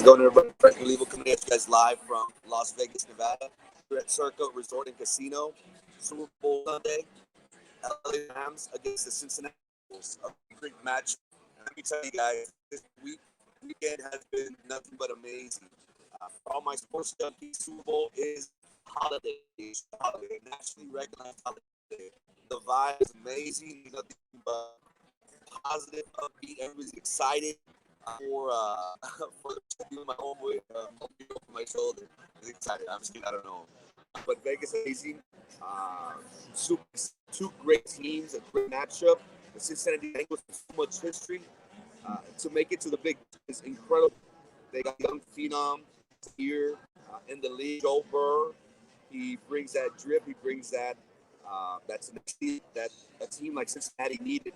going, everybody? Frank Olivo coming at you guys live from Las Vegas, Nevada. We're at Circa Resort and Casino. Super Bowl Sunday. LA Rams against the Cincinnati Bengals. A great match. And let me tell you guys, this weekend has been nothing but amazing. For all my sports junkies, Super Bowl is holiday. It's a holiday, nationally recognized holiday. The vibe is amazing. Nothing but positive, upbeat. Everybody's excited for for my homeboy over my shoulder. He's excited. I'm just kidding. I don't know. But Vegas is amazing. Two great teams, a great matchup. The Cincinnati Bengals have so much history. To make it to the big is incredible. They got young phenom here in the league. Joe Burrow, he brings that drip. He brings that that a team like Cincinnati needed.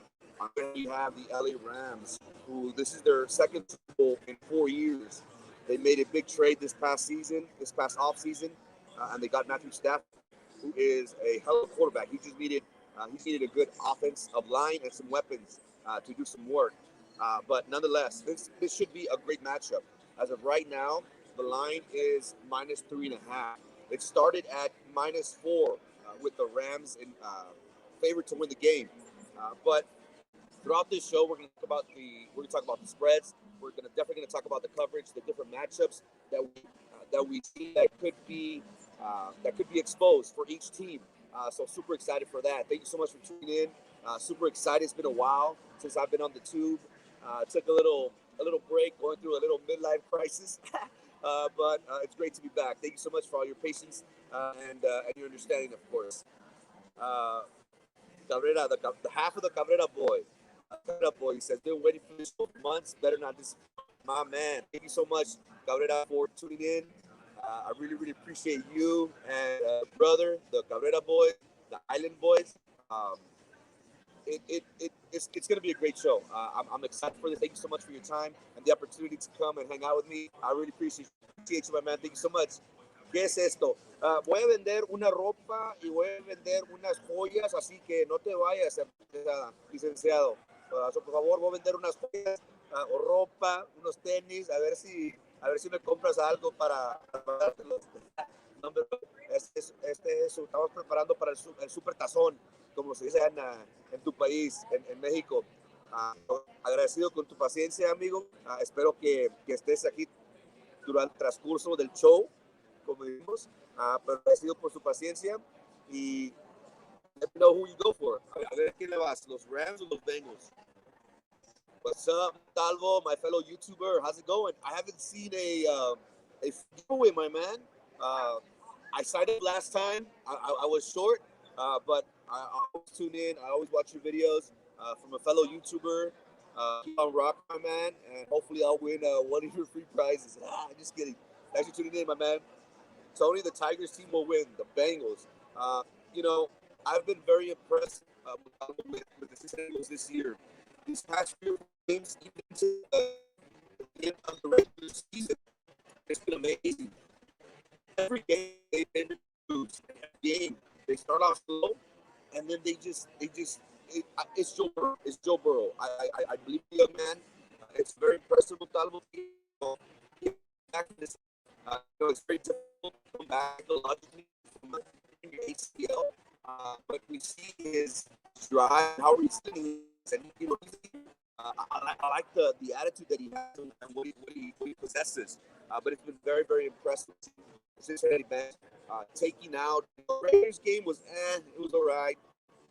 Then you have the LA Rams, who this is their second Super Bowl in 4 years. They made a big trade this past off season, and they got Matthew Stafford, who is a hell of a quarterback. He needed a good offensive line and some weapons to do some work. But nonetheless, this should be a great matchup. As of right now, the line is -3.5. It started at -4 with the Rams in favored to win the game, but throughout this show, we're going to talk about the spreads. We're definitely going to talk about the coverage, the different matchups that we see that could be exposed for each team. So super excited for that. Thank you so much for tuning in. Super excited. It's been a while since I've been on the tube. Took a little break, going through a little midlife crisis, but it's great to be back. Thank you so much for all your patience and your understanding, of course. Cabrera, the half of the Cabrera boy. Cabrera boy, he says, been waiting for this for months. Better not disappoint. My man, thank you so much, Cabrera, for tuning in. I really, really appreciate you and brother, the Cabrera boys, the Island boys. It's going to be a great show. I'm excited for this. Thank you so much for your time and the opportunity to come and hang out with me. I really appreciate you, my man. Thank you so much. ¿Qué es esto? Voy a vender una ropa y voy a vender unas joyas, así que no te vayas, licenciado. Por favor, voy a vender unas joyas o ropa, unos tenis, a ver si me compras algo para pagártelos. Estamos preparando para el super tazón, como se dice en tu país, en México. Agradecido con tu paciencia, amigo. Espero que estés aquí durante el transcurso del show, como dijimos, pero agradecido por su paciencia y let me know who you go for. A ver quién le vas, los Rams o los Bengals. What's up, Talvo, my fellow YouTuber? How's it going? I haven't seen a giveaway, my man. I signed up last time. I was short, but I always tune in. I always watch your videos from a fellow YouTuber. Keep on rocking, my man, and hopefully I'll win one of your free prizes. Just kidding. Thanks for tuning in, my man. Tony, the Tigers team will win. The Bengals. I've been very impressed with the Cincinnati Bengals this year. These past few games, even to the end of the regular season, it's been amazing. Every game they've been moves. Every game they start off slow, and then it's Joe Burrow. It's Joe Burrow. I believe the young man. It's very impressive with Talbot. It's very difficult to come back psychologically from your ACL, but we see his drive, how resilient he is, and I like the attitude that he has and what he possesses. But it's been very, very impressive. Cincinnati Bengals taking out the Raiders game was it was all right.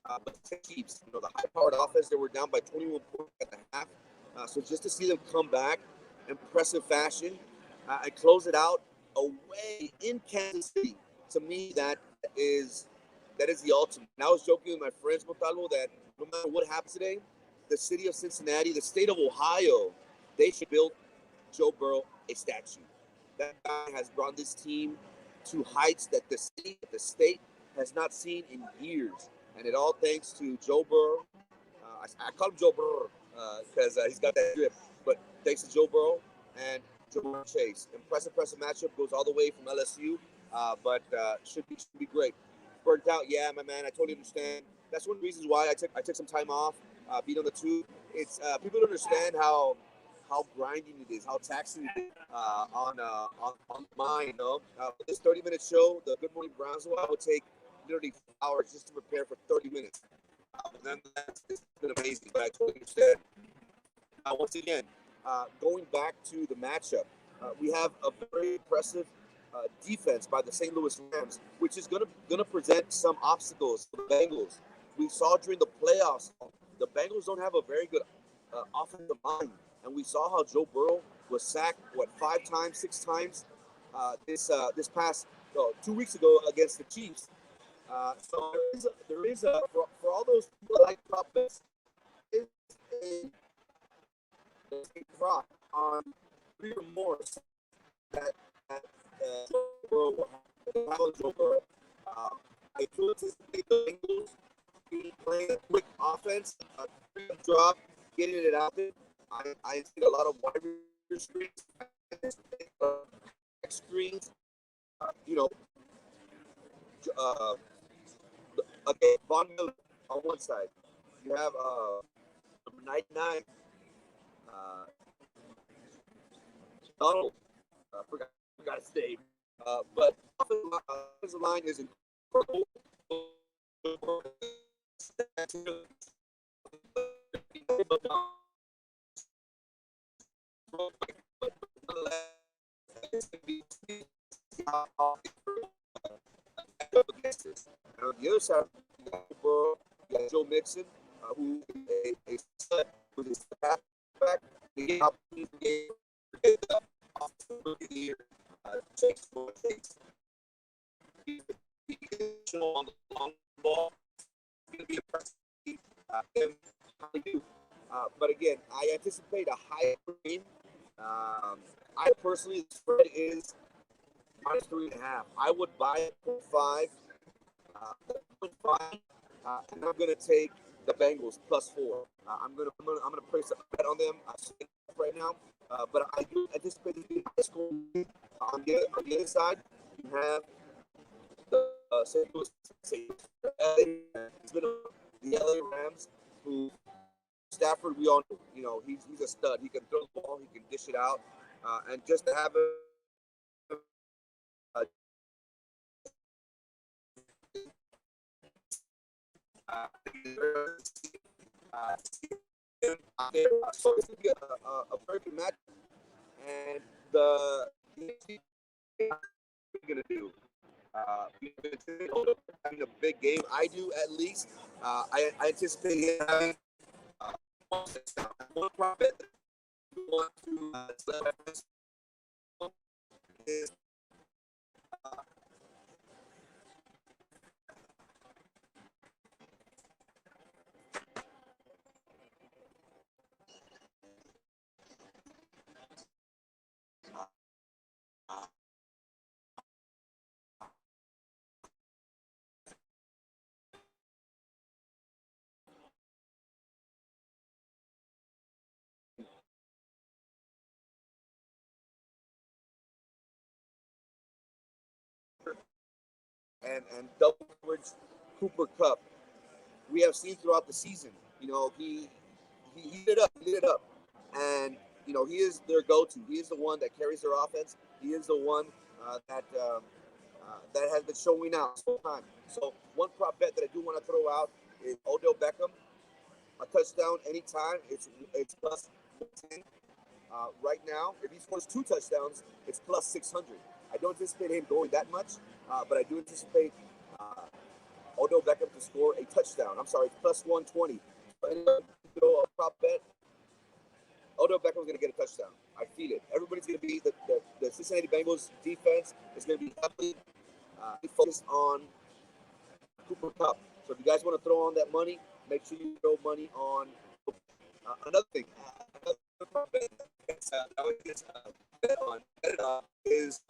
But the Chiefs, the high-powered offense, they were down by 21 points at the half. So just to see them come back, impressive fashion, and close it out away in Kansas City, to me that is the ultimate. And I was joking with my friends, Montalvo, that no matter what happens today, the city of Cincinnati, the state of Ohio, they should build Joe Burrow a statue. That guy has brought this team to heights that the state has not seen in years. And it all thanks to Joe Burrow. I call him Joe Burrow because he's got that drip. But thanks to Joe Burrow and Jamar Chase. Impressive matchup. Goes all the way from LSU. But should be great. Burnt out, yeah, my man. I totally understand. That's one of the reasons why I took some time off being on the tube. It's people don't understand how how grinding it is, how taxing it is on the mind. This 30-minute show, the Good Morning Brownsville, I would take literally hours just to prepare for 30 minutes. But then it's been amazing. But I totally understand. Once again, going back to the matchup, we have a very impressive defense by the St. Louis Rams, which is going to present some obstacles for the Bengals. We saw during the playoffs, the Bengals don't have a very good offensive line, and we saw how Joe Burrow was sacked 5 times, 6 times this past 2 weeks ago against the Chiefs. So there is a for all those people that like prop bets, there is a prop on 3 or more that Joe Burrow. I do anticipate the Bengals playing a quick offense, a quick drop, getting it out there. I see a lot of wide receiver screens, you know, okay, Von Miller on one side. You have number 99, Donald. Forgot his name. But offensive line is incredible. On the other side, you got Joe Mixon, who is a stud with his back. He get opportunity to get takes what it takes. On the long ball, going to be impressive. But again, I anticipate a high game. I personally, the spread is -3.5. I would buy it for 5. 5, and I'm going to take the Bengals +4. I'm going to place a bet on them right now, but I do anticipate it being a score. On the other side, you have the St. Louis. It's been the LA Rams, who Stafford, we all know, he's a stud. He can throw the ball, he can dish it out, and just to have it. So it's going to be a very good match, and the going to do. Having a big game. I do at least. I anticipate him having one profit. Want to is and double coverage Cooper Cup. We have seen throughout the season. He lit it up, and he is their go-to. He is the one that carries their offense. He is the one that has been showing out this whole time. So one prop bet that I do want to throw out is Odell Beckham, a touchdown anytime. It's +10. Right now, if he scores 2 touchdowns, it's +600. I don't anticipate him going that much, but I do anticipate Odell Beckham to score a touchdown. I'm sorry, it's +120. But anyway, throw a prop bet. Odell Beckham's going to get a touchdown. I feel it. Everybody's going to be the Cincinnati Bengals defense is going to be heavily focused on Cooper Cup. So if you guys want to throw on that money, make sure you throw money on another thing. Another prop bet is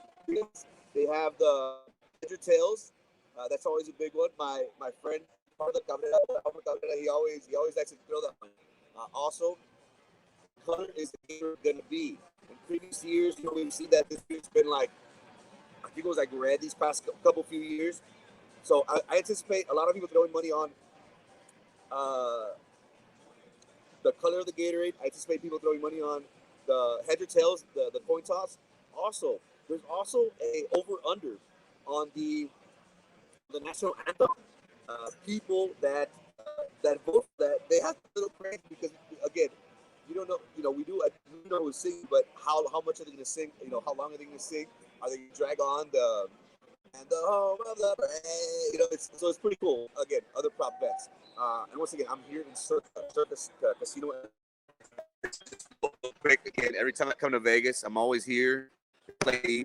they have the Ledger Tails. That's always a big one. My friend, he always likes to throw that one. Also, color is the game going to be. In previous years, we've seen that this year's been like, I think it was like red these past few years. So I anticipate a lot of people throwing money on the color of the Gatorade. I anticipate people throwing money on the heads or tails, the coin toss. Also, there's also a over under on the national anthem. People that vote for that, they have to little crazy because again, you don't know. We do. We know who's singing, but how much are they going to sing? How long are they going to sing? Are they going to drag on the and the home of the brave? So it's pretty cool. Again, other prop bets. And once again, I'm here in Circus Casino. Quick again. Every time I come to Vegas, I'm always here. Play.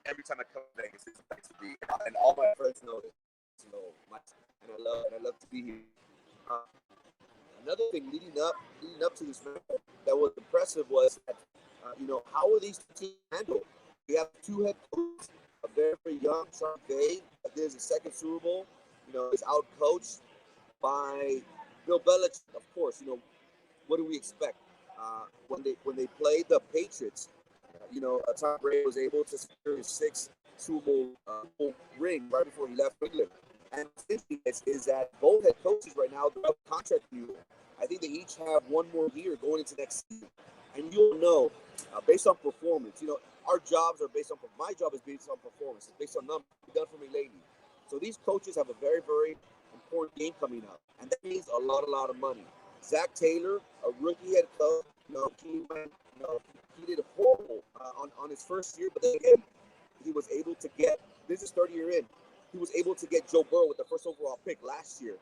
Every time I come to Vegas, it's a place to be, and all my friends know this. And I love to be here. Uh, Another thing leading up to this match that was impressive was that how are these teams handled? We have two head coaches, a very, very young Sean Vay, that is his second Super Bowl. Is out coached by Bill Belichick. Of course, what do we expect when they played the Patriots? Tom Brady was able to secure his sixth Super Bowl ring right before he left England. And what's interesting is that both head coaches right now they're up contract year. I think they each have one more year going into next season. And you'll know, based on performance, our jobs are based on, my job is based on performance. It's based on numbers done for me lately. So these coaches have a very, very important game coming up. And that means a lot of money. Zach Taylor, a rookie head coach, he did horrible on his first year, but then again, he was able to get, this is third year in, he was able to get Joe Burrow with the first overall pick last year.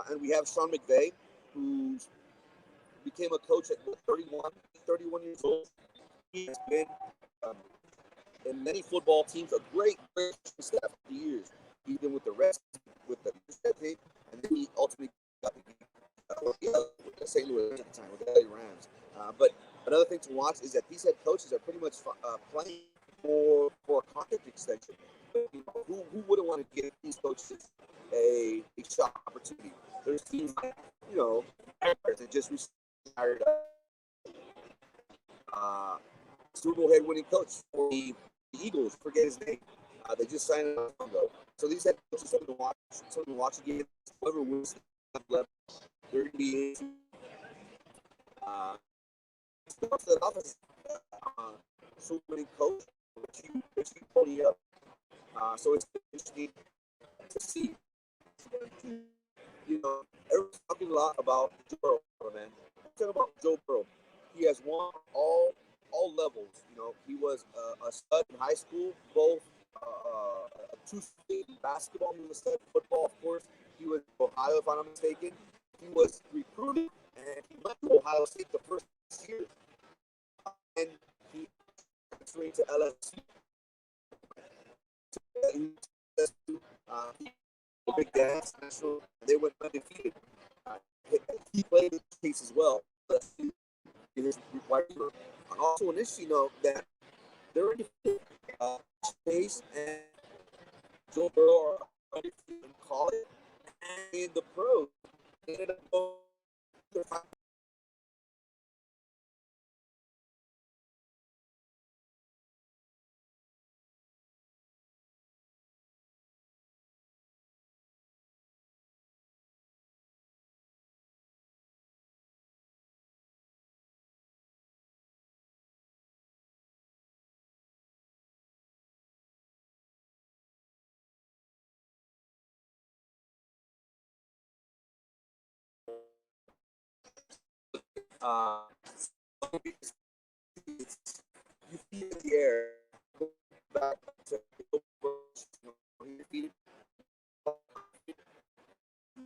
And we have Sean McVay, who became a coach at 31 years old. He has been in many football teams, a great staff for the years. He's been with the Reds, with the and then he ultimately got with the St. Louis at the time, with the LA Rams. But another thing to watch is that these head coaches are pretty much playing for a contract extension. Who wouldn't want to give these coaches a shot opportunity? There's teams like, that just retired Super Bowl head winning coach for the Eagles, forget his name. They just signed him ago. So these head coaches something to watch again. Whoever wins the level, they're going to be in. That offense, Super winning coach, which you pony up. So it's interesting to see. Everyone's talking a lot about Joe Burrow, man. I'm talking about Joe Burrow. He has won all levels. He was a stud in high school, both two state basketball. He was a stud in football, of course. He was in Ohio, if I'm not mistaken. He was recruited, and he went to Ohio State the first year, and he transferred to LSU. Big dance, national. They went undefeated. He played in the case as well. In his receiver. Also, an issue, that they're undefeated. Chase and Joe Burrow are undefeated in college, and in the pros, they ended up going. You feel the air back to defeated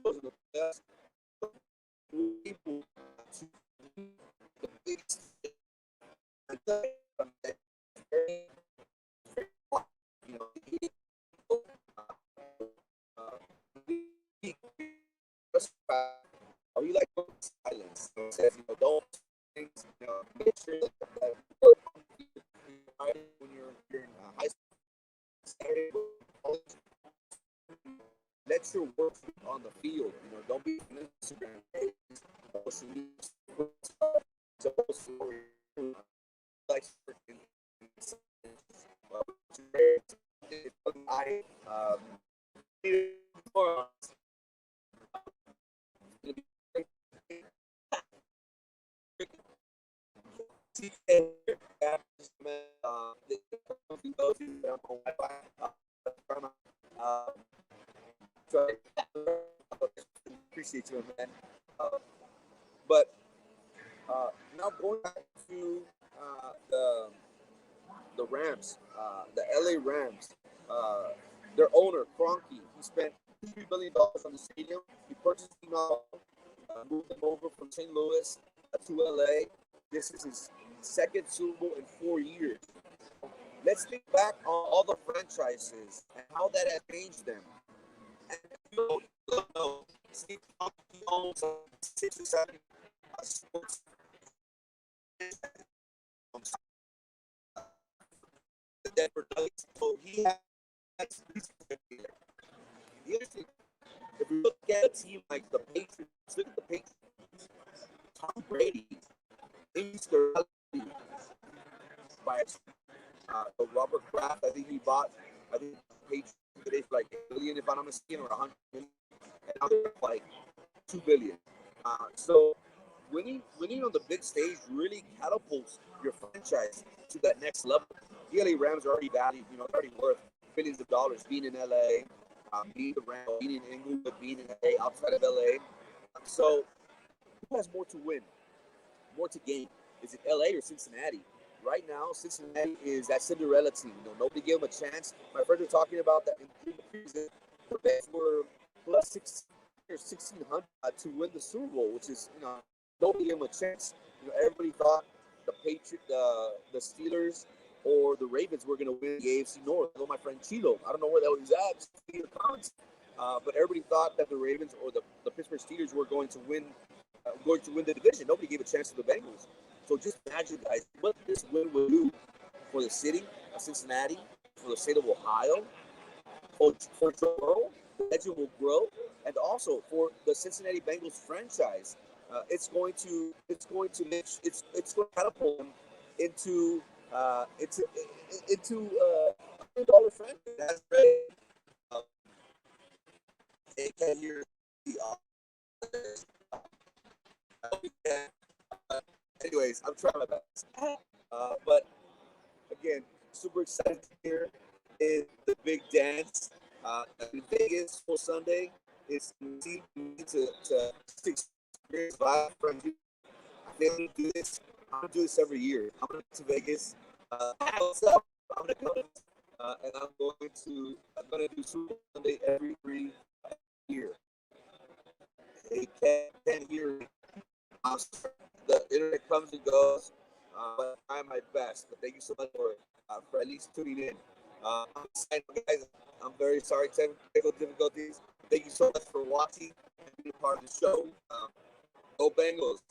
the best people to the biggest are you like silence? Says don't things, make sure that when you're in high school, let your work on the field. Don't be on Instagram page. Like I TK here. The go to Wi-Fi. Uh, sorry. Appreciate you, man. But now going back to the Rams, the LA Rams, their owner Kroenke, he spent $3 billion on the stadium. He purchased him out, moved him over from St. Louis to LA. This is his second Super Bowl in 4 years. Let's think back on all the franchises and how that has changed them. And you don't know, Steve Kroenke owns 6 or 7 sports. The Denver Nuggets, so he has. If you look at a team like the Patriots, look at the Patriots. Tom Brady, Easter by Robert Kraft. I think he bought. I think the Patriots today for like $1 billion, if I'm not mistaken, or $100 million, and now they're like $2 billion. So winning on the big stage really catapults your franchise to that next level. The LA Rams are already valued, already worth billions of dollars being in LA, being the Rams, being in England, being in LA, outside of LA. So who has more to win, more to gain? Is it LA or Cincinnati? Right now, Cincinnati is that Cinderella team. Nobody gave them a chance. My friends were talking about that in the preseason. The Bears were plus 1,600 to win the Super Bowl, which is, nobody gave them a chance. Everybody thought the Patriots, the Steelers, or the Ravens were going to win the AFC North. I know my friend Chilo. I don't know where that was at. In the comments. But everybody thought that the Ravens or the Pittsburgh Steelers were going to win the division. Nobody gave a chance to the Bengals. So just imagine, guys, what this win will do for the city of Cincinnati, for the state of Ohio, for Joe Burrow. The legend will grow, and also for the Cincinnati Bengals franchise. It's going to catapult them into $100 franchise. That's great. They can hear the anyways, I'm trying my best. But again, super excited to hear is the big dance in Vegas for Sunday. It's easy to experience live from you. I think I'm gonna do this. I'm gonna do this every year. I'm gonna go to Vegas. What's up? I'm gonna come and I'm gonna do Super Sunday every year. They can't hear me. The internet comes and goes, but I try my best. But thank you so much for at least tuning in. I'm excited, guys. I'm very sorry, technical difficulties. Thank you so much for watching and being a part of the show. Go Bengals.